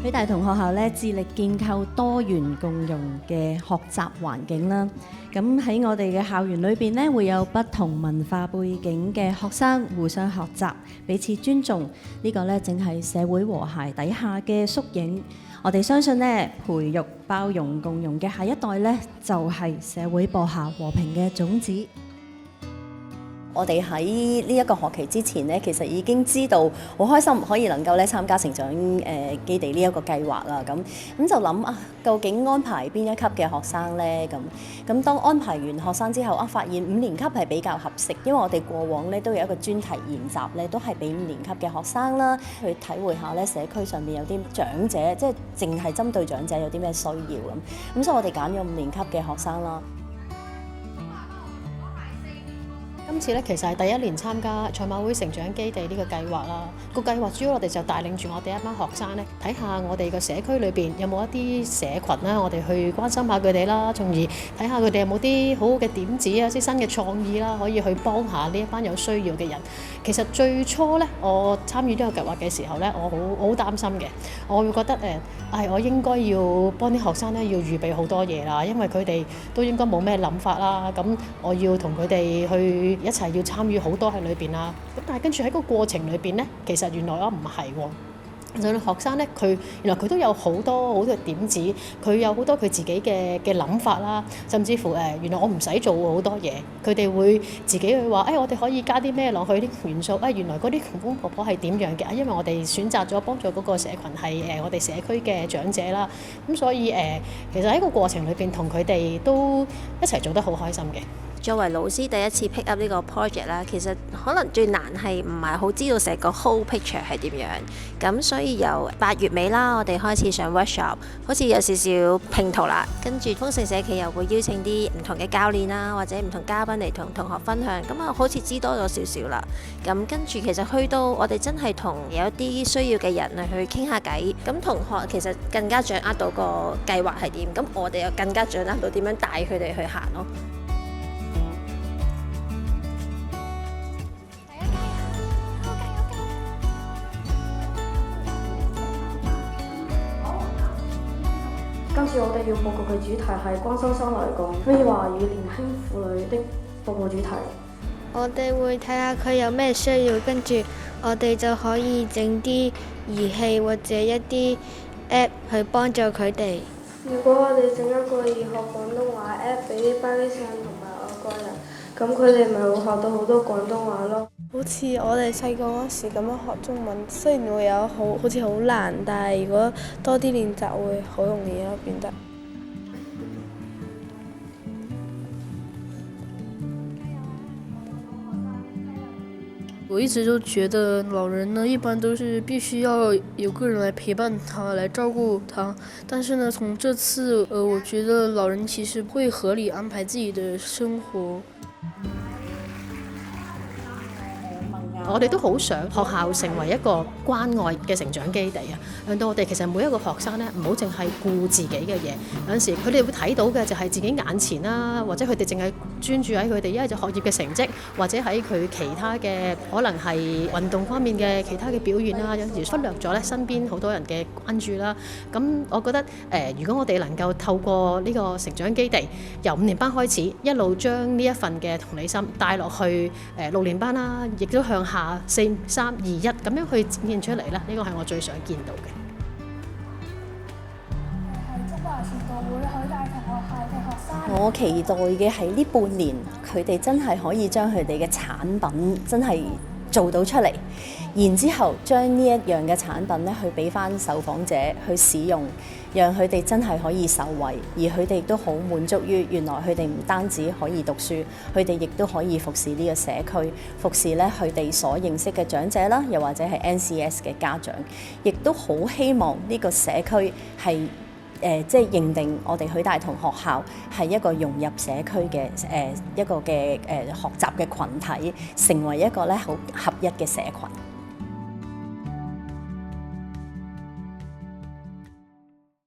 許大同學校咧致力建構多元共融嘅學習環境啦。咁喺我哋嘅校園裏邊咧，會有不同文化背景嘅學生互相學習，彼此尊重。呢個咧正係社會和諧底下嘅縮影。我哋相信咧，培育包容共融嘅下一代咧，就係社會播下和平嘅種子。我哋喺呢一個學期之前咧，其實已經知道好開心可以能夠咧參加成長基地呢一個計劃啦。咁就諗啊，究竟安排邊一級嘅學生咧？咁當安排完學生之後啊，發現5年級係比較合適，因為我哋過往咧都有一個專題研習咧，都係俾5年級嘅學生啦，去體會下咧社區上面有啲長者，即係淨係針對長者有啲咩需要咁。咁所以我哋揀咗5年級嘅學生啦。今次咧其實係第1年參加賽馬會成長基地呢個計劃啦。個計劃主要我哋就帶領住我哋一班學生咧，睇下我哋個社區裏邊有冇一啲社群啦，我哋去關心下佢哋啦，從而睇下佢哋有冇啲好好嘅點子啊，啲新嘅創意啦，可以去幫下呢一班有需要嘅人。其實最初咧，我參與呢個計劃嘅時候咧，我好擔心嘅，我會覺得我應該要幫啲學生咧要預備好多嘢啦，因為佢哋都應該冇咩諗法啦，咁我要同佢哋去一齊要參與好多喺裏邊啦。咁但係跟住喺個過程裏邊咧，其實原來我唔係喎。就學生咧，原來佢都有好多嘅點子，佢有好多佢自己嘅諗法啦，甚至乎原來我唔使做好多嘢，佢哋會自己去話，我哋可以加啲咩落去啲元素，原來嗰啲公公婆婆係點樣嘅，因為我哋選擇咗幫助嗰個社群係我哋社區嘅長者啦，咁所以其實喺個過程裏邊同佢哋都一齊做得好開心嘅。作為老師第一次 pick up 呢個 project 啦，其實可能最難係唔係好知道成個 whole picture 係點樣，咁所以由8月尾啦，我哋開始上 workshop， 好似有少少拼圖啦，跟住豐盛社企又會邀請啲唔同嘅教練啦，或者唔同嘉賓嚟同同學分享，咁啊好似知多咗少少啦。咁跟住其實去到我哋真係同有一啲需要嘅人去傾下偈，咁同學其實更加掌握到個計劃係點，咁我哋又更加掌握到點樣帶佢哋去行咯。今次我哋要報告嘅主題係關心生來港，可以話與年輕婦女的服務主題。我哋會睇下佢有咩需要，跟住我哋就可以整啲儀器或者一啲 app 去幫助佢哋。如果我哋整一個易學廣東話 app 俾啲巴基斯坦同埋外國人，咁佢哋咪會學到好多廣東話咯。好似我哋細個嗰時咁樣學中文，雖然會有好似好難，但係如果多啲練習會好容易咯，變得。我一直都覺得老人呢，一般都是必須要有個人來陪伴他，來照顧他。但是呢，從這次，我覺得老人其實會合理安排自己的生活。我哋都好想學校成為一個關愛嘅成長基地啊，令到我哋其實每一個學生咧唔好淨係顧自己嘅嘢，有陣時佢哋會睇到嘅就係自己眼前啦，或者佢哋淨係專注喺佢哋一係就學業嘅成績，或者喺佢其他嘅可能係運動方面嘅其他嘅表現啦，有陣時忽略咗咧身邊好多人嘅關注啦。咁我覺得如果我哋能夠透過呢個成長基地，由5年班開始，一路將呢一份嘅同理心帶落去6年班啦，亦都向下4、3、2、1咁樣去展現出嚟啦，呢個係我最想見到嘅。我期待嘅係呢半年，佢哋真係可以將佢哋嘅產品真係做到出嚟，然之後將呢一樣嘅產品咧去俾翻受訪者去使用，讓佢哋真係可以受惠，而佢哋亦都好滿足於原來佢哋唔單止可以讀書，佢哋亦都可以服侍呢個社區，服侍咧佢哋所認識嘅長者啦，又或者係 NCS 嘅家長，亦都好希望呢個社區係即係認定我哋許大同學校係一個融入社區嘅一個嘅學習嘅群體，成為一個咧好合一嘅社群。